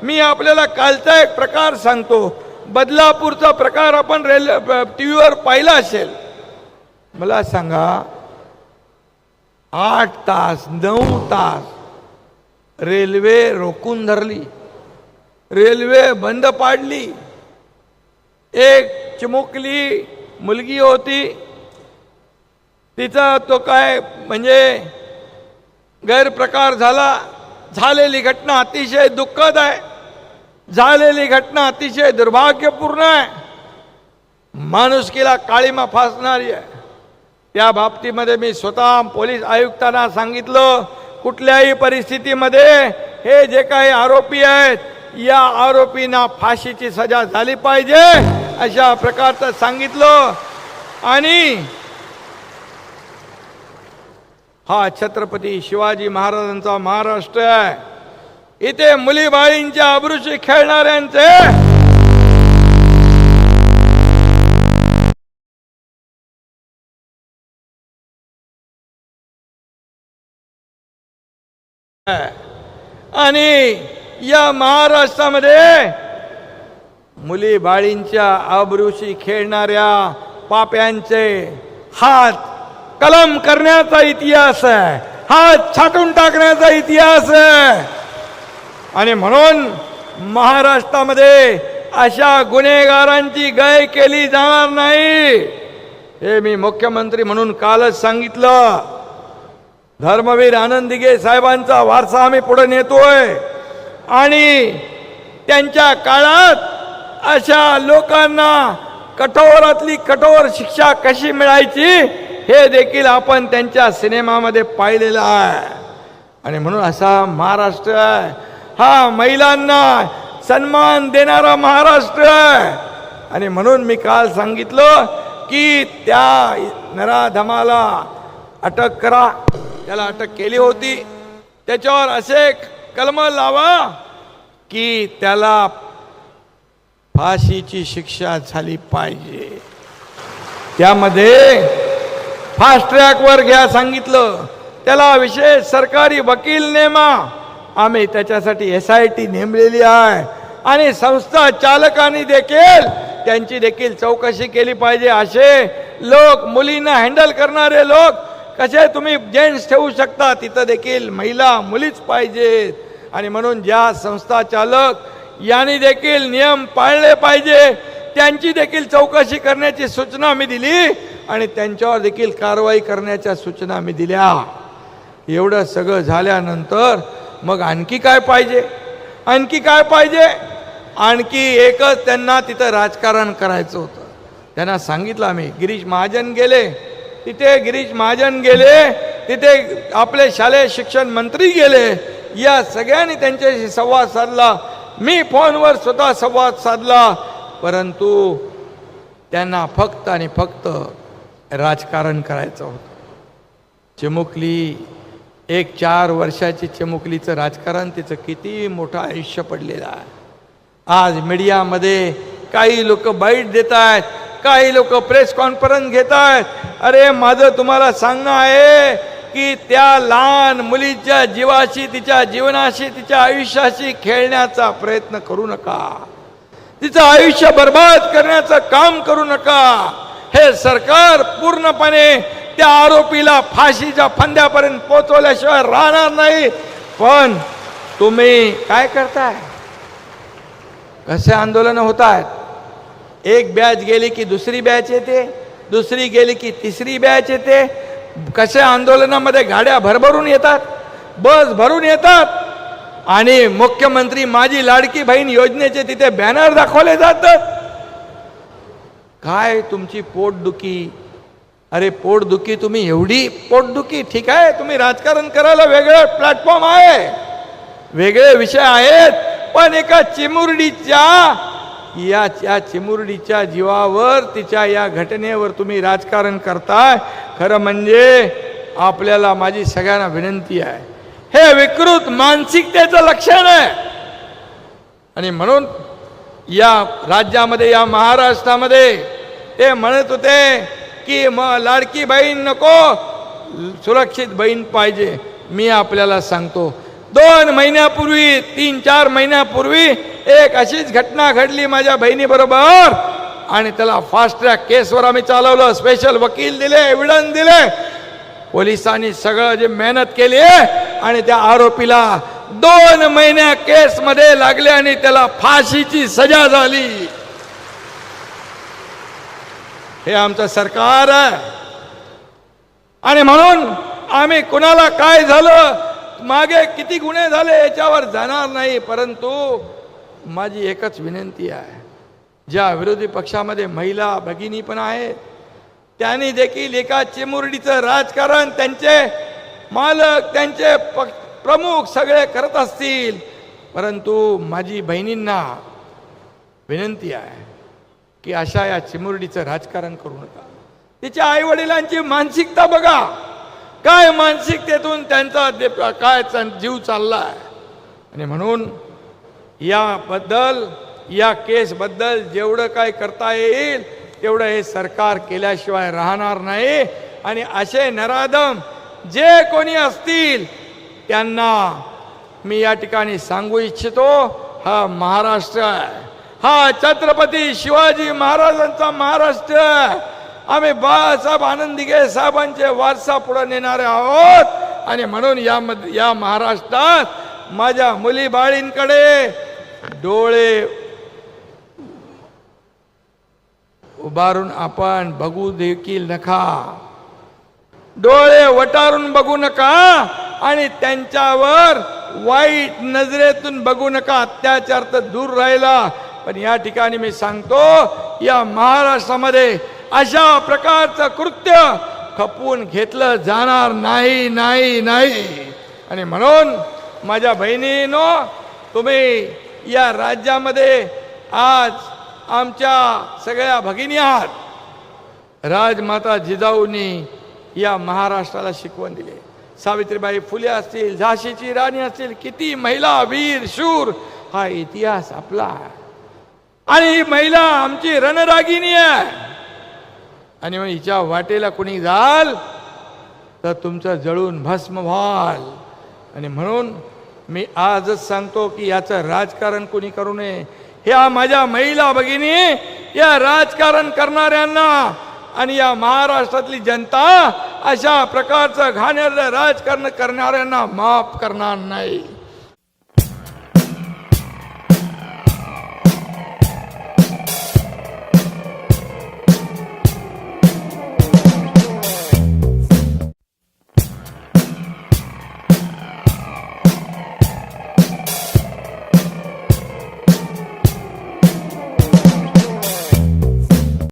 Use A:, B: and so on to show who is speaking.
A: मी आपल्याला कालचा एक प्रकार सांगतो. बदलापूरचा प्रकार आपण टीव्हीवर पाहिला असेल. मला सांगा, 8 तास 9 तास रेल्वे रोखून धरली, रेल्वे बंद पाडली. एक चिमुकली मुलगी होती, तिचा तो काय म्हणजे गैरप्रकार झाला. झालेली घटना अतिशय दुःखद आहे, झालेली घटना अतिशय दुर्भाग्यपूर्ण आहे, माणुसकीला काळीमा फासणारी आहे. त्या बाबतीमध्ये मी स्वतः पोलीस आयुक्तांना सांगितलं, कुठल्याही परिस्थितीमध्ये हे जे काही आरोपी आहेत, या आरोपींना फाशीची सजा झाली पाहिजे अशा प्रकारचं सांगितलं. आणि हा छत्रपती शिवाजी महाराजांचा महाराष्ट्र आहे. इथे मुलीबाळींच्या अब्रूशी खेळणाऱ्यांचे आणि या महाराष्ट्रामध्ये मुलीबाळींच्या अब्रूशी खेळणाऱ्या पाप्यांचे हात कलम करण्याचा इतिहास आहे, हात छाटून टाकण्याचा इतिहास आहे. आणि म्हणून महाराष्ट्रामध्ये अशा गुन्हेगारांची गय केली जाणार नाही, हे मी मुख्यमंत्री म्हणून कालच सांगितलं. धर्मवीर आनंद दिघे साहेबांचा वारसा आम्ही पुढे नेतोय आणि त्यांच्या काळात अशा लोकांना कठोरातली कठोर शिक्षा कशी मिळायची हे देखील आपण त्यांच्या सिनेमामध्ये पाहिलेलं आहे. आणि म्हणून असा महाराष्ट्र आहे हा महिलांना सन्मान देणारा महाराष्ट्र आहे. आणि म्हणून मी काल सांगितलं की त्या नराधमाला अटक करा. त्याला अटक केली होती, त्याच्यावर असे कलम लावा की त्याला फाशीची शिक्षा झाली पाहिजे. त्यामध्ये फास्ट ट्रॅकवर घ्या सांगितलं, त्याला विशेष सरकारी वकील नेमा. आम्ही त्याच्यासाठी SIT नेमलेली आहे आणि संस्था चालकांनी देखील त्यांची देखील चौकशी केली पाहिजे. असे लोक, मुलींना हँडल करणारे लोक कसे तुम्ही जेंट्स ठेवू शकता, तिथं देखील महिला मुलीच पाहिजेत. आणि म्हणून ज्या संस्था चालक यांनी देखील नियम पाळले पाहिजे त्यांची देखील चौकशी करण्याची सूचना मी दिली आणि त्यांच्यावर देखील कारवाई करण्याच्या सूचना मी दिल्या. एवढं सगळं झाल्यानंतर मग आणखी काय पाहिजे, आणखी काय पाहिजे? आणखी एकच त्यांना तिथं राजकारण करायचं होतं. त्यांना सांगितलं आम्ही. गिरीश महाजन गेले तिथे, गिरीश महाजन गेले तिथे, आपले शालेय शिक्षण मंत्री गेले, या सगळ्यांनी त्यांच्याशी संवाद साधला. मी फोनवर स्वतः संवाद साधला, परंतु त्यांना फक्त आणि फक्त राजकारण करायचं होतं. चिमुकली, एक 4 वर्षाची चिमुकलीचं राजकारण, तिचं किती मोठं आयुष्य पडलेलं आहे. आज मीडियामध्ये काही लोक बाईट देत आहेत, काही लोक प्रेस कॉन्फरन्स घेत आहेत. अरे माझं तुम्हाला सांगणं आहे की त्या लहान मुलीच्या जीवाशी, तिच्या जीवनाशी, तिच्या आयुष्याशी खेळण्याचा प्रयत्न करू नका. तिचं आयुष्य बर्बाद करण्याचं काम करू नका. हे सरकार पूर्णपणे त्या आरोपीला फाशीच्या फंद्यापर्यंत पोहोचवल्याशिवाय राहणार नाही. पण तुम्ही काय करताय? कसे आंदोलन होत आहेत? एक बॅच गेली की दुसरी बॅच येते, दुसरी गेली की तिसरी बॅच येते. कसे आंदोलनामध्ये गाड्या भरभरून येतात, बस भरून येतात आणि मुख्यमंत्री माझी लाडकी बहीण योजनेचे तिथे बॅनर दाखवले जातात. काय तुमची पोटदुखी? अरे पोटदुखी, तुम्ही एवढी पोटदुखी, ठीक आहे तुम्ही राजकारण करायला वेगळं प्लॅटफॉर्म आहे, वेगळे विषय आहेत, पण एका चिमुरडीच्या या चिमुरडीच्या जीवावर, तिच्या या घटनेवर तुम्ही राजकारण करताय. खरं म्हणजे आपल्याला माझी सगळ्यांना विनंती आहे, हे विकृत मानसिकतेचं लक्षण आहे. आणि म्हणून या राज्यामध्ये, या महाराष्ट्रामध्ये ते म्हणत होते की लाडकी बहीण नको, सुरक्षित बहीण पाहिजे. मी आपल्याला सांगतो, 2 महिन्यापूर्वी 3-4 महिन्यापूर्वी एक अशीच घटना घडली माझ्या बहिणीबरोबर आणि त्याला फास्ट ट्रॅक केसवर आम्ही चालवलं. स्पेशल वकील दिले, एव्हिडन्स दिले, पोलिसांनी सगळं जे मेहनत केली आणि त्या आरोपीला 2 महिन्या केस मध्ये लागले आणि त्याला फाशीची सजा झाली. हे आमचं सरकार आहे. आणि म्हणून आम्ही कुणाला काय झालं, मागे किती गुन्हे झाले याच्यावर जाणार नाही. परंतु माझी एकच विनंती आहे, ज्या विरोधी पक्षामध्ये महिला भगिनी पण आहेत, त्यांनी देखील एका चिमुरडीचं राजकारण त्यांचे मालक, त्यांचे प्रमुख सगळे करत असतील. परंतु माझी बहिणींना विनंती आहे की अशा या चिमुरडीचं राजकारण करू नका. तिच्या आई वडिलांची मानसिकता बघा, काय मानसिकतेतून त्यांचा काय जीव चाललाय. आणि म्हणून याबद्दल, या केसबद्दल जेवढं काय करता येईल तेवढं हे सरकार केल्याशिवाय राहणार नाही. आणि असे नराधम जे कोणी असतील त्यांना मी या ठिकाणी सांगू इच्छितो, हा महाराष्ट्र आहे, हा छत्रपती शिवाजी महाराजांचा महाराष्ट्र आहे. आम्ही बाळासाहेब आनंदीगे साहेबांचे वारसा पुढे नेणारे आहोत. आणि म्हणून या महाराष्ट्रात माझ्या मुली बाळींकडे डोळे उभारून आपण बघू देखील नका, डोळे वटारून बघू नका आणि त्यांच्यावर वाईट नजरेतून बघू नका. अत्याचार तर दूर राहिला, पण या ठिकाणी मी सांगतो, या महाराष्ट्रामध्ये अशा प्रकारचं कृत्य खपवून घेतलं जाणार नाही, नाही, नाही. आणि म्हणून माझ्या बहिणींनो, तुम्ही या राज्यामध्ये आज आमच्या सगळ्या भगिनी आहात. राजमाता जिजाऊंनी या महाराष्ट्राला शिकवण दिली. सावित्रीबाई फुले असतील, झाशीची राणी असतील, किती महिला वीर शूर, हा इतिहास आपला आहे. आणि ही महिला आमची रणरागिणी आहे. आणि मग हिच्या वाटेला कोणी जाल तर तुमचं जळून भस्म व्हाल. आणि म्हणून मी आजच सांगतो की याचं राजकारण कोणी करू नये. ह्या माझ्या महिला भगिनी या राजकारण करणाऱ्यांना आणि या महाराष्ट्रातली जनता अशा प्रकारचं घाणेरडं राजकारण करणाऱ्यांना माफ करणार नाही.